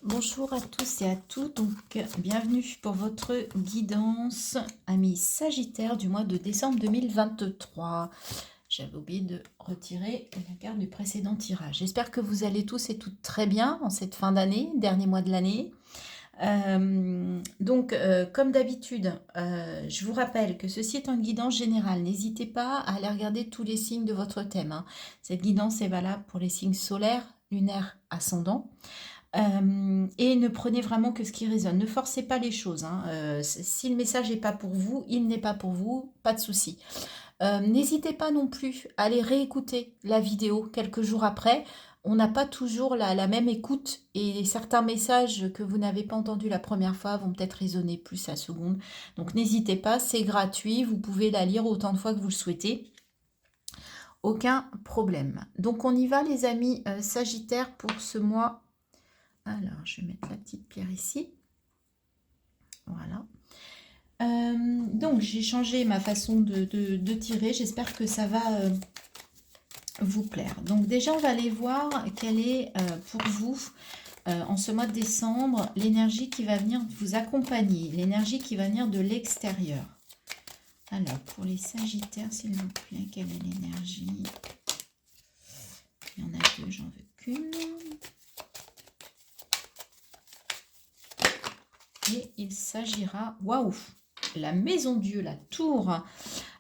Bonjour à tous et à toutes, donc bienvenue pour votre guidance, amis Sagittaire du mois de décembre 2023. J'avais oublié de retirer la carte du précédent tirage. J'espère que vous allez tous et toutes très bien en cette fin d'année, dernier mois de l'année. Comme d'habitude, je vous rappelle que ceci est une guidance générale. N'hésitez pas à aller regarder tous les signes de votre thème, hein. Cette guidance est valable pour les signes solaires, lunaires, ascendants. Et ne prenez vraiment que ce qui résonne. Ne forcez pas les choses, hein. Si le message n'est pas pour vous, il n'est pas pour vous, pas de souci. N'hésitez pas non plus à aller réécouter la vidéo quelques jours après. On n'a pas toujours la même écoute et certains messages que vous n'avez pas entendus la première fois vont peut-être résonner plus la seconde. Donc n'hésitez pas, c'est gratuit, vous pouvez la lire autant de fois que vous le souhaitez. Aucun problème. Donc on y va les amis Sagittaires pour ce mois. Alors, je vais mettre la petite pierre ici. Voilà. Donc, j'ai changé ma façon de tirer. J'espère que ça va vous plaire. Donc, déjà, on va aller voir quelle est pour vous, en ce mois de décembre, l'énergie qui va venir vous accompagner, l'énergie qui va venir de l'extérieur. Alors, pour les Sagittaires, s'il vous plaît, quelle est l'énergie? Il y en a deux, j'en veux qu'une. Et il s'agira, waouh, la maison Dieu, la tour.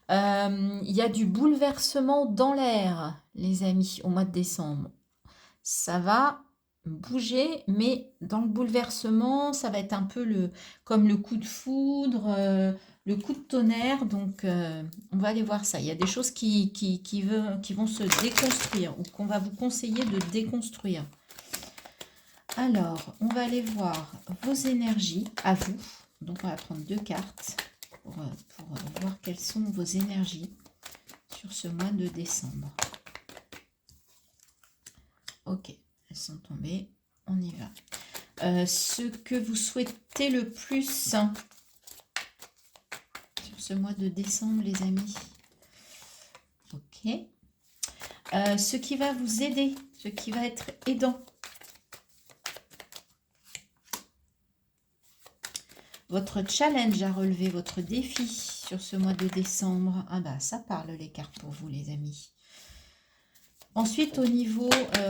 Il y a du bouleversement dans l'air, les amis, au mois de décembre. Ça va bouger, mais dans le bouleversement, ça va être un peu comme le coup de foudre, le coup de tonnerre. Donc, on va aller voir ça. Il y a des choses qui vont se déconstruire ou qu'on va vous conseiller de déconstruire. Alors, on va aller voir vos énergies à vous. Donc, on va prendre deux cartes pour voir quelles sont vos énergies sur ce mois de décembre. Ok, elles sont tombées. On y va. Ce que vous souhaitez le plus sur ce mois de décembre, les amis. Ok. Ce qui va vous aider, ce qui va être aidant. Votre challenge à relever, votre défi sur ce mois de décembre. Ah bah ça parle les cartes pour vous les amis. Ensuite au niveau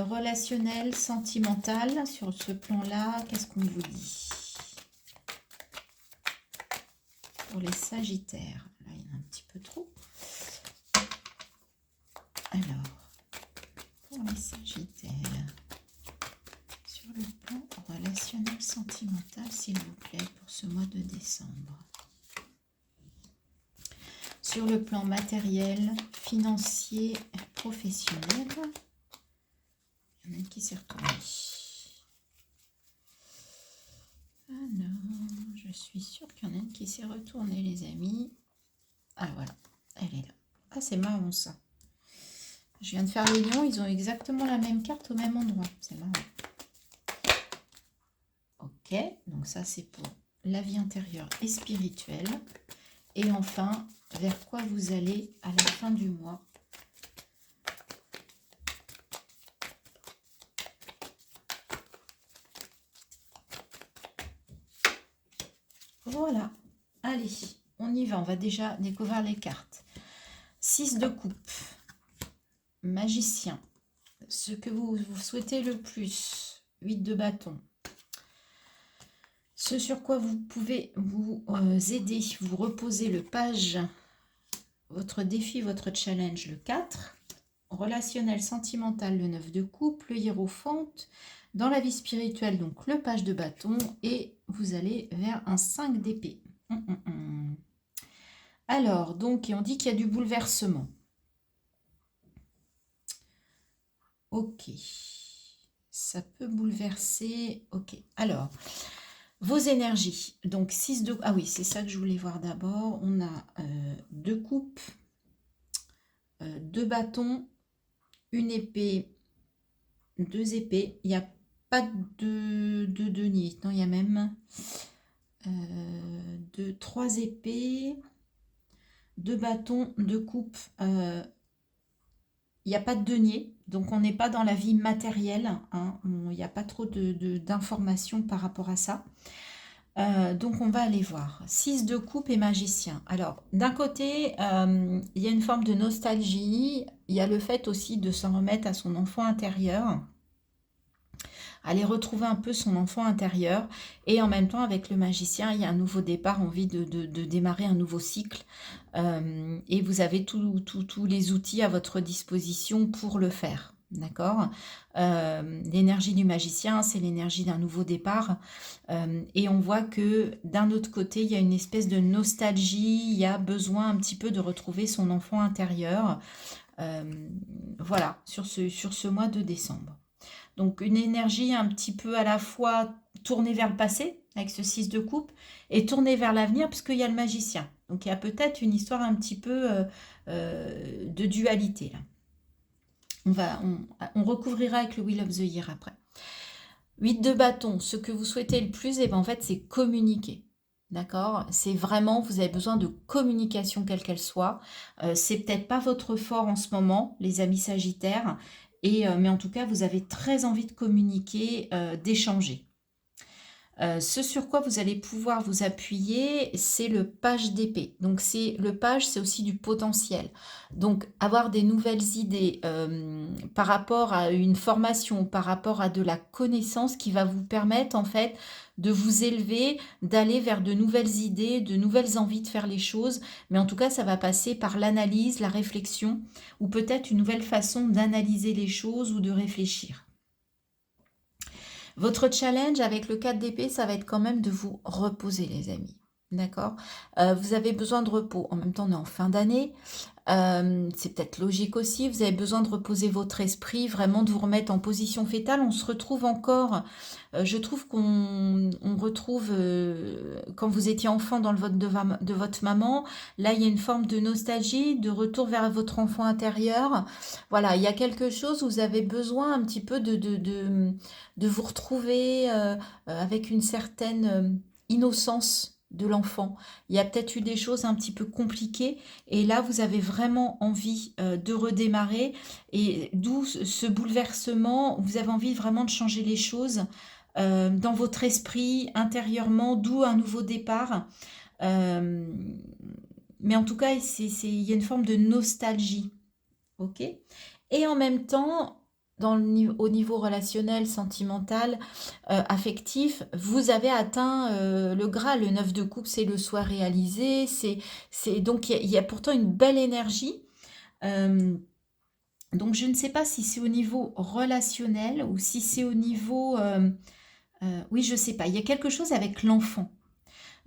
relationnel, sentimental, sur ce plan-là, qu'est-ce qu'on vous dit? Pour les Sagittaires, là il y en a un petit peu trop. Alors, pour les Sagittaires, sur le plan relationnel, sentimental, s'il vous plaît, pour ce mois de décembre. Sur le plan matériel, financier, professionnel, il y en a une qui s'est retournée. Alors, je suis sûre qu'il y en a une qui s'est retournée, les amis. Ah, voilà, elle est là. Ah, c'est marrant, ça. Je viens de faire les lions, ils ont exactement la même carte au même endroit. C'est marrant. Ok, donc ça, c'est pour la vie intérieure et spirituelle. Et enfin, vers quoi vous allez à la fin du mois. Voilà, allez, on y va. On va déjà découvrir les cartes. 6 de coupe, magicien, ce que vous souhaitez le plus, 8 de bâton. Ce sur quoi vous pouvez vous aider, vous reposer le page, votre défi, votre challenge, le 4. Relationnel, sentimental, le 9 de coupe, le hiérophante. Dans la vie spirituelle, donc le page de bâton. Et vous allez vers un 5 d'épée. Alors, donc, et on dit qu'il y a du bouleversement. Ok. Ça peut bouleverser. Ok. Alors, vos énergies. Donc, 6 de... Ah oui, c'est ça que je voulais voir d'abord. On a 2 coupes, 2 bâtons, une épée, 2 épées. Il n'y a pas de denier. Non, il y a même 3 épées, 2 bâtons, 2 coupes. il n'y a pas de denier, donc on n'est pas dans la vie matérielle, hein, il n'y a pas trop d'informations par rapport à ça. Donc on va aller voir. 6 de coupe et magicien. Alors d'un côté, il y a une forme de nostalgie, il y a le fait aussi de s'en remettre à son enfant intérieur, aller retrouver un peu son enfant intérieur, et en même temps avec le magicien, il y a un nouveau départ, envie de démarrer un nouveau cycle, et vous avez tous les outils à votre disposition pour le faire. D'accord. L'énergie du magicien, c'est l'énergie d'un nouveau départ. Et on voit que d'un autre côté, il y a une espèce de nostalgie, il y a besoin un petit peu de retrouver son enfant intérieur. Voilà, sur ce mois de décembre. Donc une énergie un petit peu à la fois tournée vers le passé, avec ce 6 de coupe, et tournée vers l'avenir, puisqu'il y a le magicien. Donc il y a peut-être une histoire un petit peu de dualité là. On recouvrira avec le Wheel of the Year après. 8 de bâton, ce que vous souhaitez le plus, et ben en fait, c'est communiquer. D'accord? C'est vraiment, vous avez besoin de communication, quelle qu'elle soit. C'est peut-être pas votre fort en ce moment, les amis sagittaires, mais en tout cas, vous avez très envie de communiquer, d'échanger. Ce sur quoi vous allez pouvoir vous appuyer, c'est le page d'épée. Donc le page, c'est aussi du potentiel. Donc avoir des nouvelles idées par rapport à une formation, par rapport à de la connaissance qui va vous permettre en fait de vous élever, d'aller vers de nouvelles idées, de nouvelles envies de faire les choses. Mais en tout cas, ça va passer par l'analyse, la réflexion, ou peut-être une nouvelle façon d'analyser les choses ou de réfléchir. Votre challenge avec le 4 d'épée, ça va être quand même de vous reposer, les amis. D'accord? Vous avez besoin de repos. En même temps, on est en fin d'année. C'est peut-être logique aussi. Vous avez besoin de reposer votre esprit, vraiment de vous remettre en position fétale. On se retrouve encore. Je trouve qu'on retrouve quand vous étiez enfant dans le ventre de votre maman. Là, il y a une forme de nostalgie, de retour vers votre enfant intérieur. Voilà, il y a quelque chose où vous avez besoin un petit peu de vous retrouver avec une certaine innocence de l'enfant. Il y a peut-être eu des choses un petit peu compliquées et là vous avez vraiment envie de redémarrer, et d'où ce bouleversement, vous avez envie vraiment de changer les choses dans votre esprit intérieurement, d'où un nouveau départ. Euh, mais en tout cas, il y a une forme de nostalgie. Ok? Et en même temps, au niveau relationnel, sentimental, affectif, vous avez atteint le Graal. Le 9 de coupe, c'est le soi réalisé. Donc, il y a pourtant une belle énergie. Donc, je ne sais pas si c'est au niveau relationnel ou si c'est au niveau... oui, je ne sais pas. Il y a quelque chose avec l'enfant.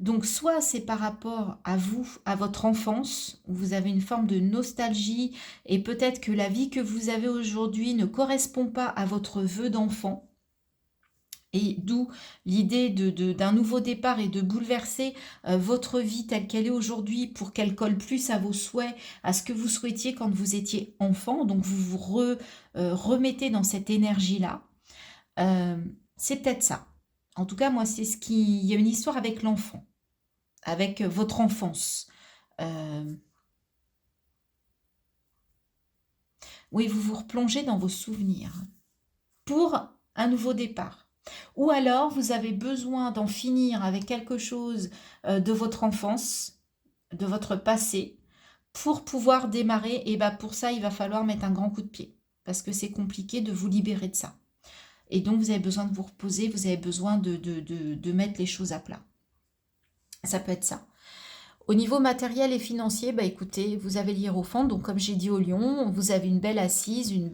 Donc, soit c'est par rapport à vous, à votre enfance, où vous avez une forme de nostalgie, et peut-être que la vie que vous avez aujourd'hui ne correspond pas à votre vœu d'enfant. Et d'où l'idée d'un nouveau départ et de bouleverser votre vie telle qu'elle est aujourd'hui pour qu'elle colle plus à vos souhaits, à ce que vous souhaitiez quand vous étiez enfant. Donc, vous vous remettez dans cette énergie-là. C'est peut-être ça. En tout cas, moi, c'est ce qui... Il y a une histoire avec l'enfant, avec votre enfance. Oui, vous vous replongez dans vos souvenirs pour un nouveau départ. Ou alors, vous avez besoin d'en finir avec quelque chose de votre enfance, de votre passé, pour pouvoir démarrer. Et bien pour ça, il va falloir mettre un grand coup de pied, parce que c'est compliqué de vous libérer de ça. Et donc, vous avez besoin de vous reposer, vous avez besoin de mettre les choses à plat. Ça peut être ça. Au niveau matériel et financier, bah écoutez, vous avez l'hiérophant, donc comme j'ai dit au lion, vous avez une belle assise, une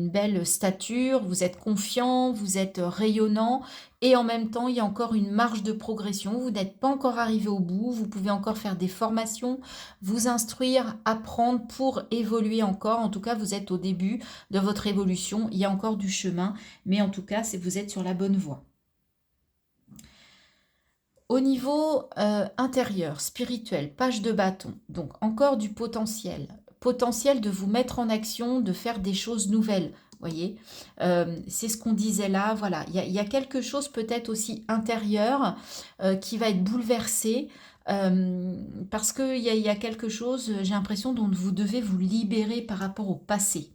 belle stature, vous êtes confiant, vous êtes rayonnant, et en même temps, il y a encore une marge de progression, vous n'êtes pas encore arrivé au bout, vous pouvez encore faire des formations, vous instruire, apprendre pour évoluer encore. En tout cas, vous êtes au début de votre évolution, il y a encore du chemin, mais en tout cas, vous êtes sur la bonne voie. Au niveau intérieur, spirituel, page de bâton, donc encore du potentiel. Potentiel de vous mettre en action, de faire des choses nouvelles. Voyez, c'est ce qu'on disait là. Voilà, il y a quelque chose peut-être aussi intérieur qui va être bouleversé. Parce qu'il y a quelque chose, j'ai l'impression, dont vous devez vous libérer par rapport au passé.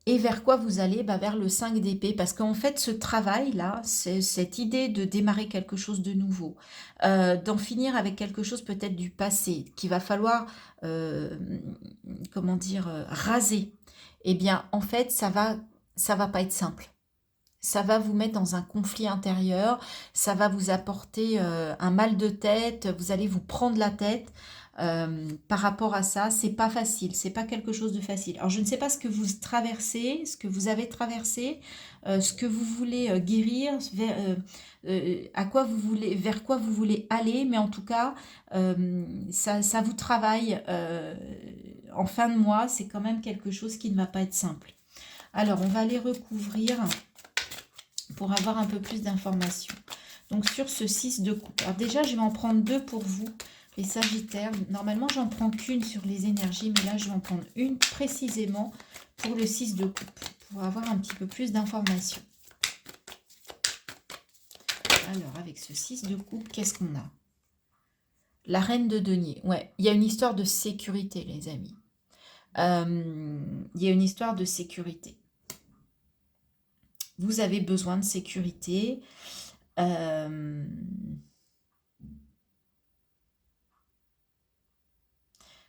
Et vers quoi vous allez? Bah, vers le 5 d'épée, parce qu'en fait, ce travail-là, c'est cette idée de démarrer quelque chose de nouveau, d'en finir avec quelque chose peut-être du passé, qu'il va falloir, euh, comment dire, raser. Eh bien, en fait, ça va pas être simple. Ça va vous mettre dans un conflit intérieur, ça va vous apporter un mal de tête, vous allez vous prendre la tête par rapport à ça. C'est pas facile, c'est pas quelque chose de facile. Alors je ne sais pas ce que vous traversez, ce que vous avez traversé, ce que vous voulez guérir, à quoi vous voulez, vers quoi vous voulez aller, mais en tout cas, ça vous travaille en fin de mois. C'est quand même quelque chose qui ne va pas être simple. Alors on va aller recouvrir pour avoir un peu plus d'informations. Donc sur ce 6 de coupe. Alors déjà, je vais en prendre 2 pour vous, les Sagittaires. Normalement, j'en prends qu'une sur les énergies, mais là, je vais en prendre une précisément pour le 6 de coupe, pour avoir un petit peu plus d'informations. Alors, avec ce 6 de coupe, qu'est-ce qu'on a? La reine de denier. Ouais, il y a une histoire de sécurité, les amis. Il y a une histoire de sécurité. Vous avez besoin de sécurité.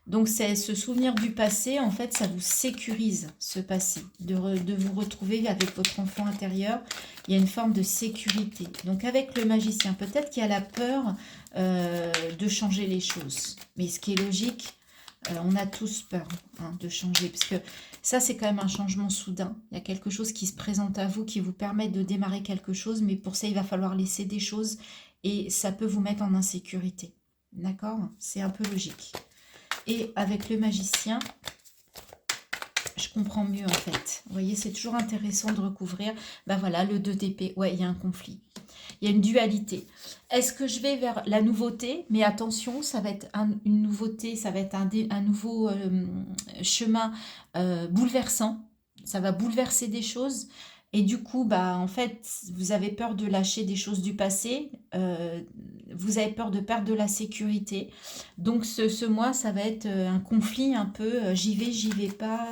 Donc, c'est ce souvenir du passé, en fait, ça vous sécurise, ce passé. De vous retrouver avec votre enfant intérieur, il y a une forme de sécurité. Donc, avec le magicien, peut-être qu'il y a la peur de changer les choses. Mais ce qui est logique, on a tous peur de changer. Parce que ça, c'est quand même un changement soudain. Il y a quelque chose qui se présente à vous, qui vous permet de démarrer quelque chose. Mais pour ça, il va falloir laisser des choses. Et ça peut vous mettre en insécurité. D'accord? C'est un peu logique. Et avec le magicien, je comprends mieux en fait. Vous voyez, c'est toujours intéressant de recouvrir. Ben voilà, le 2 d'épée. Ouais, il y a un conflit. Il y a une dualité. Est-ce que je vais vers la nouveauté? Mais attention, ça va être une nouveauté, ça va être un nouveau chemin bouleversant. Ça va bouleverser des choses. Et du coup, bah, en fait, vous avez peur de lâcher des choses du passé. Vous avez peur de perdre de la sécurité. Donc, ce mois, ça va être un conflit un peu j'y vais pas,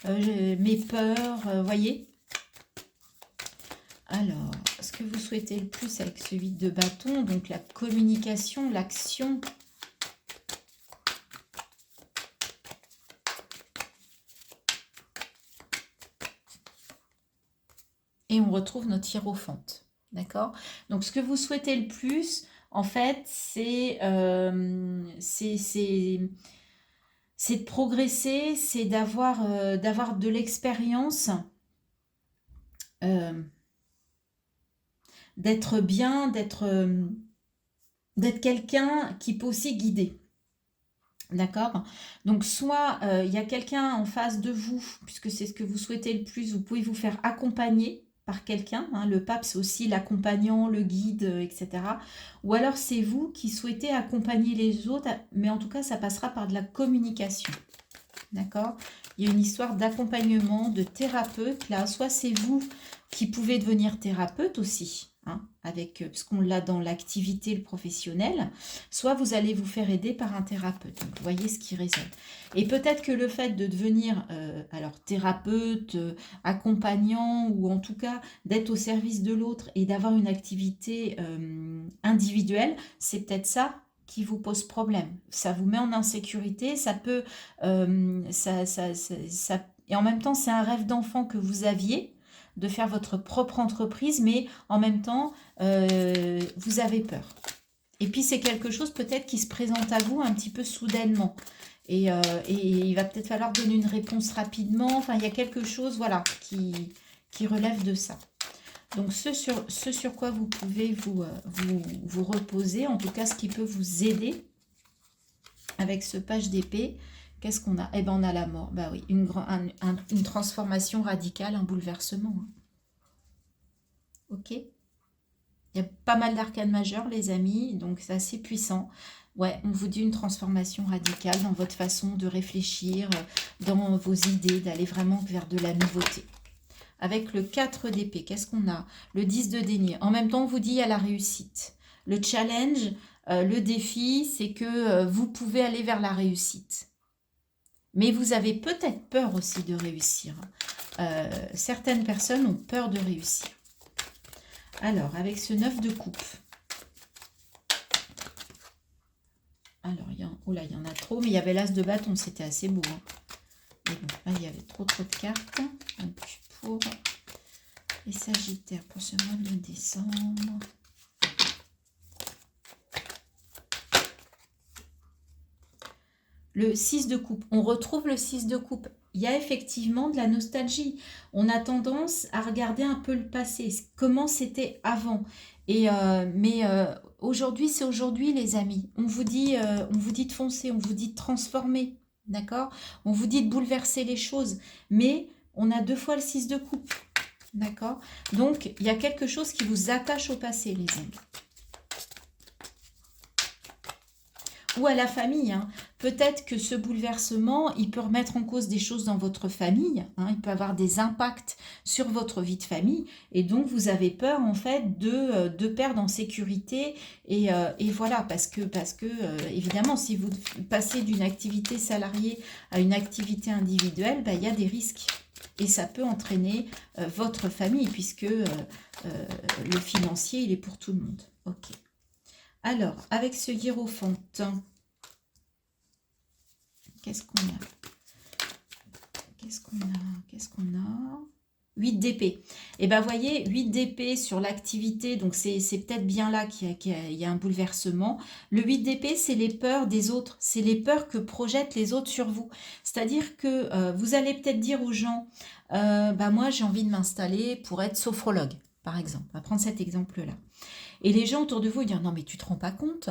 mes peurs, voyez. Alors, ce que vous souhaitez le plus avec ce 8 de bâton, donc la communication, l'action. Et on retrouve notre hiérophante. D'accord? Donc, ce que vous souhaitez le plus, en fait, c'est de progresser, c'est d'avoir de l'expérience, d'être bien, d'être quelqu'un qui peut aussi guider. D'accord? Donc, soit il y a quelqu'un en face de vous, puisque c'est ce que vous souhaitez le plus, vous pouvez vous faire accompagner par quelqu'un. Le pape, c'est aussi l'accompagnant, le guide, etc. Ou alors, c'est vous qui souhaitez accompagner les autres, mais en tout cas, ça passera par de la communication. D'accord? Il y a une histoire d'accompagnement, de thérapeute. Là, soit c'est vous qui pouvez devenir thérapeute aussi, parce qu'on l'a dans l'activité, le professionnel, soit vous allez vous faire aider par un thérapeute. Donc, vous voyez ce qui résonne. Et peut-être que le fait de devenir alors thérapeute, accompagnant, ou en tout cas d'être au service de l'autre et d'avoir une activité individuelle, c'est peut-être ça qui vous pose problème. Ça vous met en insécurité, ça peut... et en même temps, c'est un rêve d'enfant que vous aviez, de faire votre propre entreprise, mais en même temps, vous avez peur. Et puis, c'est quelque chose peut-être qui se présente à vous un petit peu soudainement. Et il va peut-être falloir donner une réponse rapidement. Enfin, il y a quelque chose, voilà, qui relève de ça. Donc, ce sur quoi vous pouvez vous reposer, en tout cas, ce qui peut vous aider avec ce page d'épée, qu'est-ce qu'on a? Eh bien, on a la mort. Bah oui, une transformation radicale, un bouleversement. Ok? Il y a pas mal d'arcanes majeures, les amis, donc c'est assez puissant. Ouais, on vous dit une transformation radicale dans votre façon de réfléchir, dans vos idées, d'aller vraiment vers de la nouveauté. Avec le 4 d'épée, qu'est-ce qu'on a? Le 10 de denier. En même temps, on vous dit il y a la réussite. le challenge, le défi, c'est que vous pouvez aller vers la réussite. Mais vous avez peut-être peur aussi de réussir. Certaines personnes ont peur de réussir. Alors, avec ce 9 de coupe. Alors, oula, il y en a trop, mais il y avait l'as de bâton, c'était assez beau. Hein. Mais bon, là, il y avait trop de cartes. Donc, pour les Sagittaires, pour ce mois de décembre. Le 6 de coupe, on retrouve le 6 de coupe. Il y a effectivement de la nostalgie. On a tendance à regarder un peu le passé, comment c'était avant. Mais aujourd'hui, c'est aujourd'hui, les amis. On vous dit de foncer, on vous dit de transformer, d'accord? On vous dit de bouleverser les choses. Mais on a 2 fois le 6 de coupe, d'accord? Donc, il y a quelque chose qui vous attache au passé, les amis. Ou à la famille. Hein. Peut-être que ce bouleversement, il peut remettre en cause des choses dans votre famille. Hein. Il peut avoir des impacts sur votre vie de famille. Et donc, vous avez peur, en fait, de perdre en sécurité. Et voilà, parce que évidemment, si vous passez d'une activité salariée à une activité individuelle, il y a des risques. Et ça peut entraîner votre famille, puisque le financier, il est pour tout le monde. Ok. Alors, avec ce hiérophante, qu'est-ce qu'on a? Qu'est-ce qu'on a 8 d'épée. Et bien, vous voyez, 8 d'épée sur l'activité, donc c'est peut-être bien là qu'il y a un bouleversement. Le 8 d'épée, c'est les peurs des autres, c'est les peurs que projettent les autres sur vous. C'est-à-dire que vous allez peut-être dire aux gens, moi, j'ai envie de m'installer pour être sophrologue, par exemple. On va prendre cet exemple-là. Et les gens autour de vous, ils disent, non, mais tu te rends pas compte.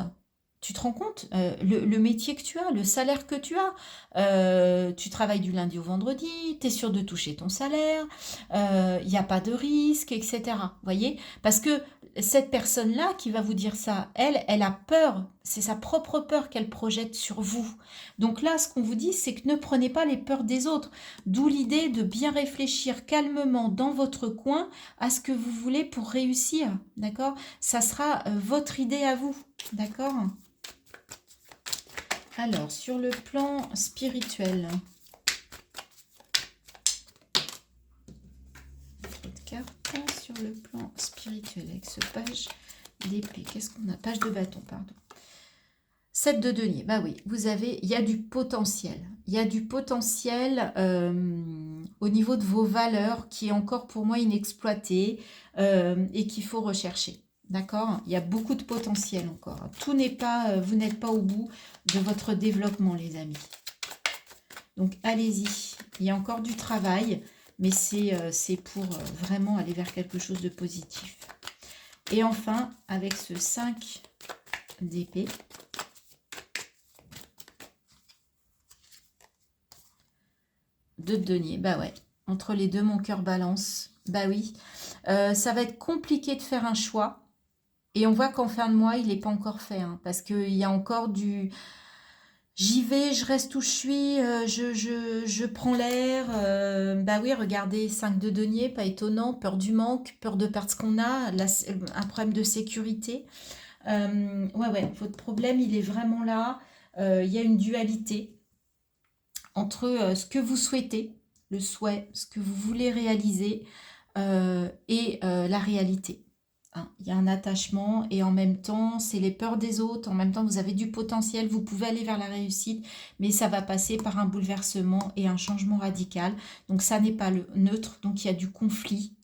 Tu te rends compte le métier que tu as, le salaire que tu as. Tu travailles du lundi au vendredi, tu es sûr de toucher ton salaire, il n'y a pas de risque, etc. Vous voyez? Parce que cette personne-là qui va vous dire ça, elle a peur. C'est sa propre peur qu'elle projette sur vous. Donc là, ce qu'on vous dit, c'est que ne prenez pas les peurs des autres. D'où l'idée de bien réfléchir calmement dans votre coin à ce que vous voulez pour réussir. D'accord? Ça sera votre idée à vous. D'accord? Alors, sur le plan spirituel, trop de cartes. Sur le plan spirituel, avec ce page d'épée, qu'est-ce qu'on a? Page de bâton, pardon. 7 de denier, bah oui, il y a du potentiel. Il y a du potentiel au niveau de vos valeurs qui est encore pour moi inexploité et qu'il faut rechercher. D'accord? Il y a beaucoup de potentiel encore. Tout n'est pas, vous n'êtes pas au bout de votre développement, les amis. Donc, allez-y. Il y a encore du travail, mais c'est pour vraiment aller vers quelque chose de positif. Et enfin, avec ce 5 d'épée, de denier, bah ouais. Entre les deux, mon cœur balance. Bah oui. Ça va être compliqué de faire un choix. Et on voit qu'en fin de mois, il n'est pas encore fait. Hein, parce qu'il y a encore du... J'y vais, je reste où je suis, je prends l'air. Bah oui, regardez, 5 de denier, pas étonnant. Peur du manque, peur de perdre ce qu'on a, un problème de sécurité. Ouais, votre problème, il est vraiment là. Il y a une dualité entre ce que vous souhaitez, le souhait, ce que vous voulez réaliser et la réalité. Hein. Il y a un attachement et en même temps, c'est les peurs des autres. En même temps, vous avez du potentiel, vous pouvez aller vers la réussite, mais ça va passer par un bouleversement et un changement radical. Donc, ça n'est pas le neutre, donc il y a du conflit.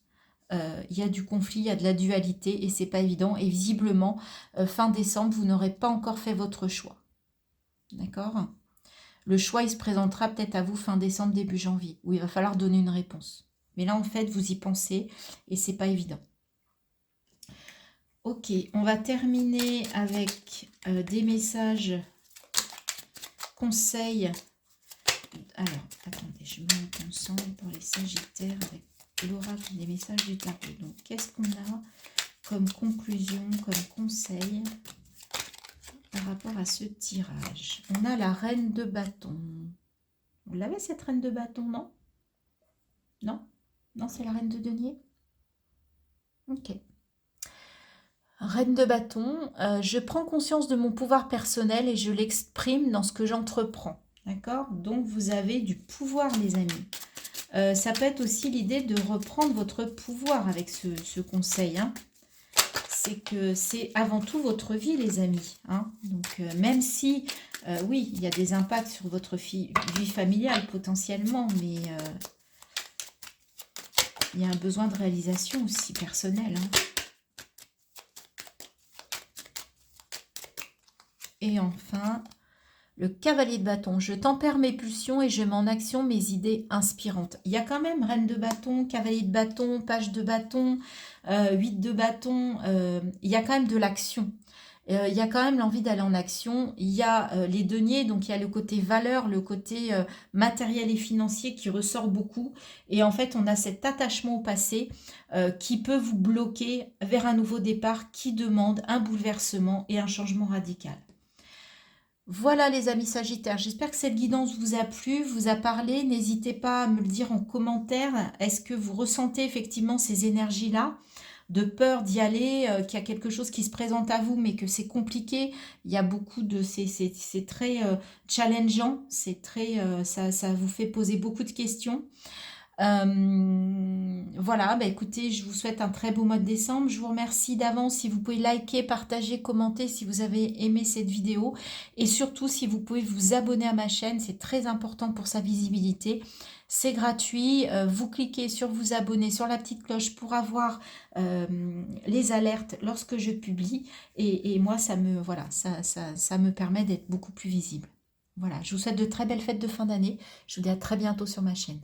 Il y a du conflit, il y a de la dualité et c'est pas évident. Et visiblement, fin décembre, vous n'aurez pas encore fait votre choix. D'accord ? Le choix, il se présentera peut-être à vous fin décembre, début janvier, où il va falloir donner une réponse. Mais là, en fait, vous y pensez et c'est pas évident. Ok, on va terminer avec des messages, conseils. Alors, attendez, je me concentre pour les Sagittaires avec l'oracle des messages du tarot. Donc, qu'est-ce qu'on a comme conclusion, comme conseil par rapport à ce tirage? On a la reine de bâton. Vous l'avez cette reine de bâton, non? Non? Non, c'est la reine de denier? Ok. Reine de bâton, je prends conscience de mon pouvoir personnel et je l'exprime dans ce que j'entreprends. D'accord? Donc, vous avez du pouvoir, les amis. Ça peut être aussi l'idée de reprendre votre pouvoir avec ce conseil. Hein. C'est que c'est avant tout votre vie, les amis. Hein. Donc, même si, oui, il y a des impacts sur votre vie familiale potentiellement, mais il y a un besoin de réalisation aussi personnel. Hein. Et enfin, le cavalier de bâton. Je tempère mes pulsions et je mets en action mes idées inspirantes. Il y a quand même reine de bâton, cavalier de bâton, page de bâton, 8 de bâton. Il y a quand même de l'action. Il y a quand même l'envie d'aller en action. Il y a les deniers, donc il y a le côté valeur, le côté matériel et financier qui ressort beaucoup. Et en fait, on a cet attachement au passé qui peut vous bloquer vers un nouveau départ qui demande un bouleversement et un changement radical. Voilà les amis Sagittaires, j'espère que cette guidance vous a plu, vous a parlé. N'hésitez pas à me le dire en commentaire. Est-ce que vous ressentez effectivement ces énergies-là de peur d'y aller, qu'il y a quelque chose qui se présente à vous, mais que c'est compliqué. Il y a beaucoup de... C'est très challengeant, c'est très, ça vous fait poser beaucoup de questions. Voilà, bah écoutez, je vous souhaite un très beau mois de décembre. Je vous remercie d'avance si vous pouvez liker, partager, commenter si vous avez aimé cette vidéo. Et surtout, si vous pouvez vous abonner à ma chaîne, c'est très important pour sa visibilité. C'est gratuit. Vous cliquez sur vous abonner, sur la petite cloche pour avoir les alertes lorsque je publie. Et moi, ça me permet d'être beaucoup plus visible. Voilà, je vous souhaite de très belles fêtes de fin d'année. Je vous dis à très bientôt sur ma chaîne.